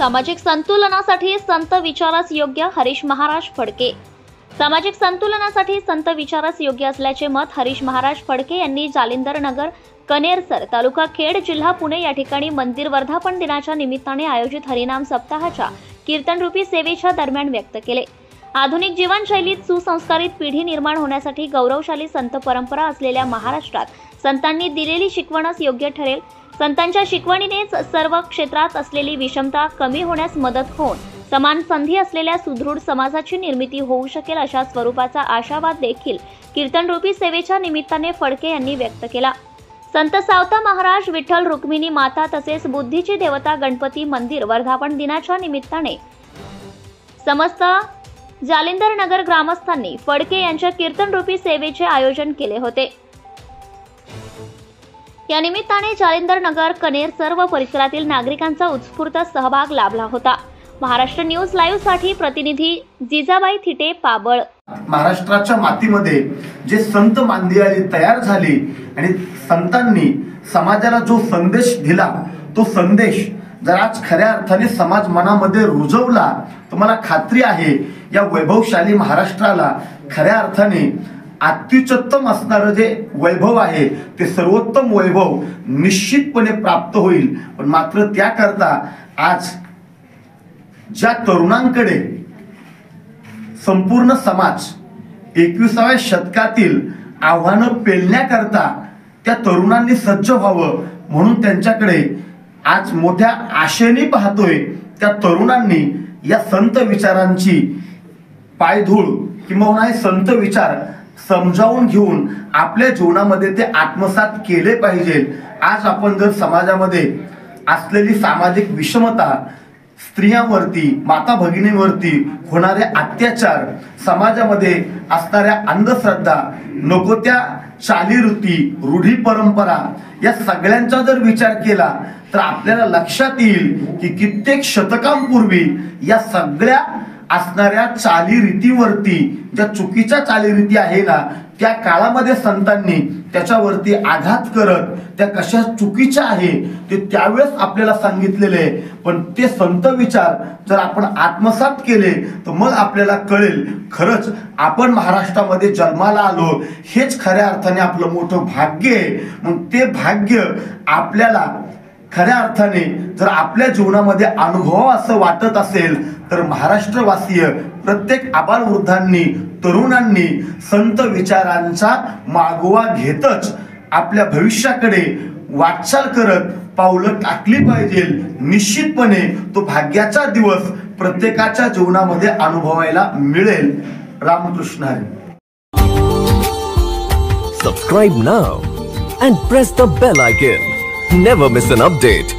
सामाजिक संतुलनासाठी संत विचारास योग्य हरीश महाराज फडके। सामाजिक संतुलनासाठी संत विचारास योग्य असल्याचे मत हरीश महाराज फडके यांनी जालिंदर नगर कनेरसर तालुका खेड जिल्हा पुणे या ठिकाणी मंदिर वर्धापन दिनाच्या निमित्ताने आयोजित हरिनाम सप्ताहाच्या कीर्तनरूपी सेवेच्या दरम्यान व्यक्त केले। आधुनिक जीवनशैलीत सुसंस्कारित पिढी निर्माण होण्यासाठी गौरवशाली संत परंपरा असलेल्या महाराष्ट्रात संतांनी दिलेली शिकवणच योग्य ठरेल। संतांच्या शिकवणीनेच सर्व क्षेत्रात असलेली विषमता कमी होण्यास मदत होऊन समान संधी असलेल्या सुदृढ समाजाची निर्मिती होऊ शकेल, अशा स्वरूपाचा आशावाद देखील कीर्तनरूपी सेवेच्या निमित्ताने फडके यांनी व्यक्त केला। संत सावता महाराज, विठ्ठल रुक्मिणी माता तसेच बुद्धीची देवता गणपती मंदिर वर्धापन दिनाच्या निमित्ताने समस्त जालिंदर नगर ग्रामस्थांनी फडके यांच्या कीर्तनरूपी सेवेचे आयोजन केले होते। या निमित्ताने जालिंदर नगर कनेर सर्व परिसरातील नागरिकांचा उत्स्फूर्त सहभाग लाभला होता। महाराष्ट्र न्यूज लाईव्ह साठी प्रतिनिधी जिजाबाई थिटे, पाबळ। महाराष्ट्राच्या मातीमध्ये जे संत मांदियाळी तयार झाली आणि संतांनी समाजाला जो संदेश दिला, तो संदेश जर आज खऱ्या अर्थाने समाज मनामध्ये रुजवला तर मला खात्री आहे या वैभवशाली महाराष्ट्राला खऱ्या अर्थाने अत्युच्चतम असणारं जे वैभव आहे ते सर्वोत्तम वैभव निश्चितपणे प्राप्त होईल। पण मात्र त्याकरता आज ज्या तरुणांकडे संपूर्ण समाज 21व्या शतकातील आव्हानं पेलण्याकरता त्या तरुणांनी सज्ज व्हावं म्हणून त्यांच्याकडे आज मोठ्या आशेने पाहतोय त्या तरुणांनी या संत विचारांची पायधूळ किंवा हे संत विचार समजावून घेऊन आपल्या जीवनामध्ये ते आत्मसात केले पाहिजे। आज आपण जर समाजामध्ये असलेली सामाजिक विषमता, स्त्रियांवरती, माता भगिनींवरती होणारे अत्याचार, समाजामध्ये असणाऱ्या अंधश्रद्धा, नको त्या चालीरीती, रूढी परंपरा या सगळ्यांचा जर विचार केला तर आपल्याला लक्षात येईल की कित्येक शतकांपूर्वी या सगळ्या असणाऱ्या चालीरीतीवरती, ज्या चुकीच्या चालीरीती आहे ना, त्या काळामध्ये संतांनी त्याच्यावरती आघात करत त्या कशा चुकीच्या आहे ते त्यावेळेस आपल्याला सांगितलेले। पण ते संत विचार जर आपण आत्मसात केले तर मग आपल्याला कळेल खरंच आपण महाराष्ट्रामध्ये जन्माला आलो हेच खऱ्या अर्थाने आपलं मोठं भाग्य आहे। मग ते भाग्य आपल्याला खऱ्या अर्थाने जर आपल्या जीवनामध्ये अनुभव असं वाटत असेल तर महाराष्ट्रवासीय प्रत्येक आबालवृद्धांनी, तरुणांनी संत विचारांचा मागोवा घेतच आपल्या भविष्याकडे वाटचाल करत पावलं टाकली पाहिजे। निश्चितपणे तो भाग्याचा दिवस प्रत्येकाच्या जीवनामध्ये अनुभवायला मिळेल। Ramakrishna Hari. Subscribe now and press the bell icon. Never miss an update.